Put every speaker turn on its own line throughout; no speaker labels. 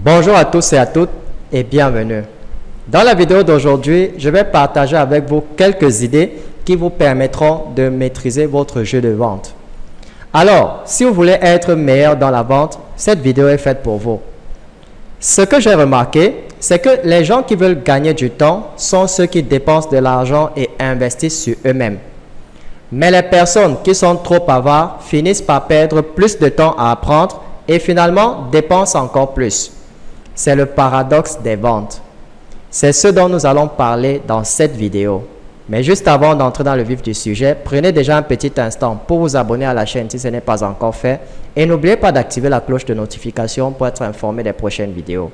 Bonjour à tous et à toutes et bienvenue. Dans la vidéo d'aujourd'hui, je vais partager avec vous quelques idées qui vous permettront de maîtriser votre jeu de vente. Alors, si vous voulez être meilleur dans la vente, cette vidéo est faite pour vous. Ce que j'ai remarqué, c'est que les gens qui veulent gagner du temps sont ceux qui dépensent de l'argent et investissent sur eux-mêmes. Mais les personnes qui sont trop avares finissent par perdre plus de temps à apprendre et finalement dépensent encore plus. C'est le paradoxe des ventes. C'est ce dont nous allons parler dans cette vidéo. Mais juste avant d'entrer dans le vif du sujet, prenez déjà un petit instant pour vous abonner à la chaîne si ce n'est pas encore fait. Et n'oubliez pas d'activer la cloche de notification pour être informé des prochaines vidéos.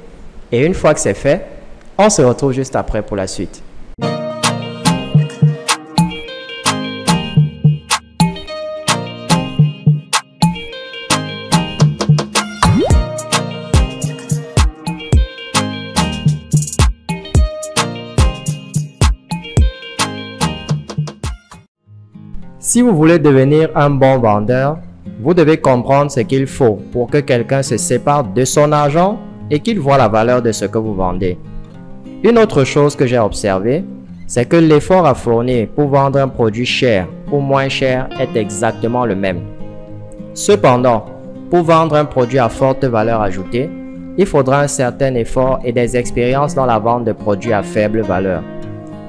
Et une fois que c'est fait, on se retrouve juste après pour la suite. Si vous voulez devenir un bon vendeur, vous devez comprendre ce qu'il faut pour que quelqu'un se sépare de son argent et qu'il voit la valeur de ce que vous vendez. Une autre chose que j'ai observée, c'est que l'effort à fournir pour vendre un produit cher ou moins cher est exactement le même. Cependant, pour vendre un produit à forte valeur ajoutée, il faudra un certain effort et des expériences dans la vente de produits à faible valeur.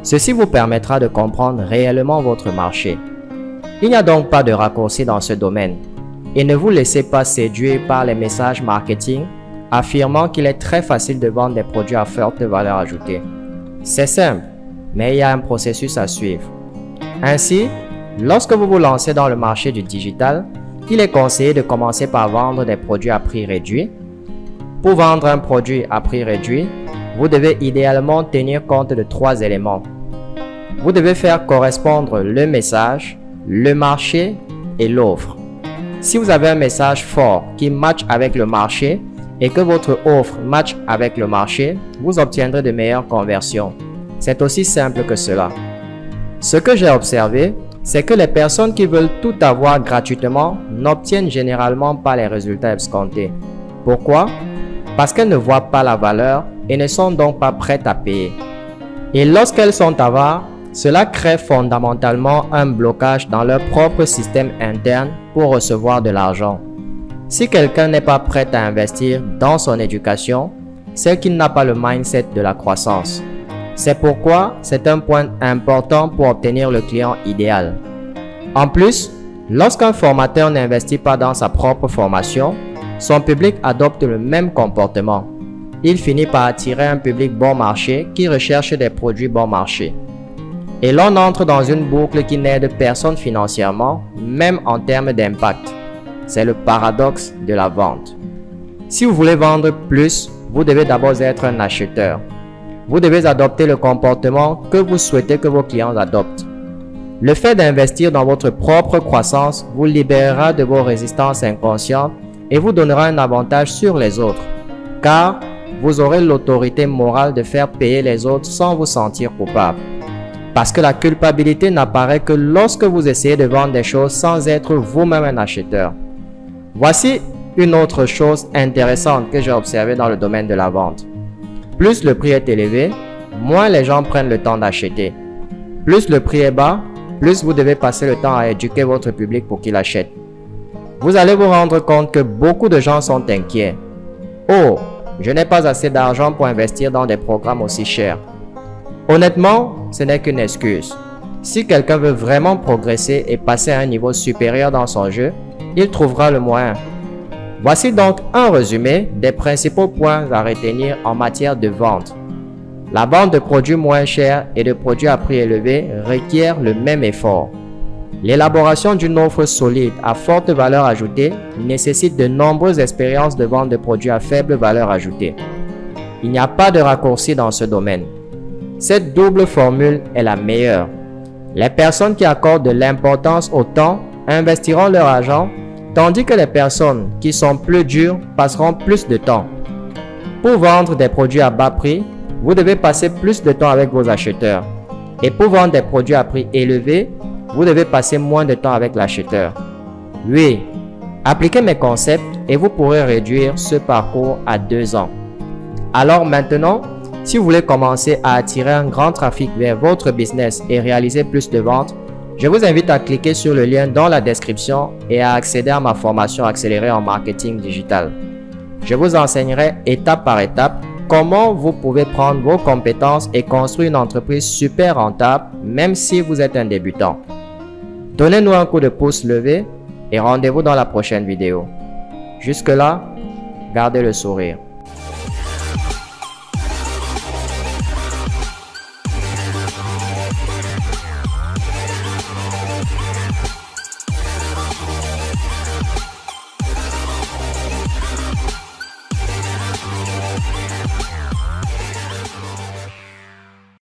Ceci vous permettra de comprendre réellement votre marché. Il n'y a donc pas de raccourci dans ce domaine et ne vous laissez pas séduire par les messages marketing affirmant qu'il est très facile de vendre des produits à forte valeur ajoutée. C'est simple, mais il y a un processus à suivre. Ainsi, lorsque vous vous lancez dans le marché du digital, il est conseillé de commencer par vendre des produits à prix réduit. Pour vendre un produit à prix réduit, vous devez idéalement tenir compte de 3 éléments. Vous devez faire correspondre le message, le marché et l'offre. Si vous avez un message fort qui matche avec le marché et que votre offre matche avec le marché, vous obtiendrez de meilleures conversions. C'est aussi simple que cela. Ce que j'ai observé, c'est que les personnes qui veulent tout avoir gratuitement n'obtiennent généralement pas les résultats escomptés. Pourquoi? Parce qu'elles ne voient pas la valeur et ne sont donc pas prêtes à payer. Et lorsqu'elles sont avares, cela crée fondamentalement un blocage dans leur propre système interne pour recevoir de l'argent. Si quelqu'un n'est pas prêt à investir dans son éducation, c'est qu'il n'a pas le mindset de la croissance. C'est pourquoi c'est un point important pour obtenir le client idéal. En plus, lorsqu'un formateur n'investit pas dans sa propre formation, son public adopte le même comportement. Il finit par attirer un public bon marché qui recherche des produits bon marché. Et l'on entre dans une boucle qui n'aide personne financièrement, même en termes d'impact. C'est le paradoxe de la vente. Si vous voulez vendre plus, vous devez d'abord être un acheteur. Vous devez adopter le comportement que vous souhaitez que vos clients adoptent. Le fait d'investir dans votre propre croissance vous libérera de vos résistances inconscientes et vous donnera un avantage sur les autres, car vous aurez l'autorité morale de faire payer les autres sans vous sentir coupable. Parce que la culpabilité n'apparaît que lorsque vous essayez de vendre des choses sans être vous-même un acheteur. Voici une autre chose intéressante que j'ai observée dans le domaine de la vente. Plus le prix est élevé, moins les gens prennent le temps d'acheter. Plus le prix est bas, plus vous devez passer le temps à éduquer votre public pour qu'il achète. Vous allez vous rendre compte que beaucoup de gens sont inquiets. Oh, je n'ai pas assez d'argent pour investir dans des programmes aussi chers. Honnêtement, ce n'est qu'une excuse. Si quelqu'un veut vraiment progresser et passer à un niveau supérieur dans son jeu, il trouvera le moyen. Voici donc un résumé des principaux points à retenir en matière de vente. La vente de produits moins chers et de produits à prix élevé requiert le même effort. L'élaboration d'une offre solide à forte valeur ajoutée nécessite de nombreuses expériences de vente de produits à faible valeur ajoutée. Il n'y a pas de raccourci dans ce domaine. Cette double formule est la meilleure. Les personnes qui accordent de l'importance au temps investiront leur argent, tandis que les personnes qui sont plus dures passeront plus de temps. Pour vendre des produits à bas prix, vous devez passer plus de temps avec vos acheteurs. Et pour vendre des produits à prix élevé, vous devez passer moins de temps avec l'acheteur. Oui, appliquez mes concepts et vous pourrez réduire ce parcours à 2 ans. Alors maintenant, si vous voulez commencer à attirer un grand trafic vers votre business et réaliser plus de ventes, je vous invite à cliquer sur le lien dans la description et à accéder à ma formation accélérée en marketing digital. Je vous enseignerai étape par étape comment vous pouvez prendre vos compétences et construire une entreprise super rentable même si vous êtes un débutant. Donnez-nous un coup de pouce levé et rendez-vous dans la prochaine vidéo. Jusque-là, gardez le sourire.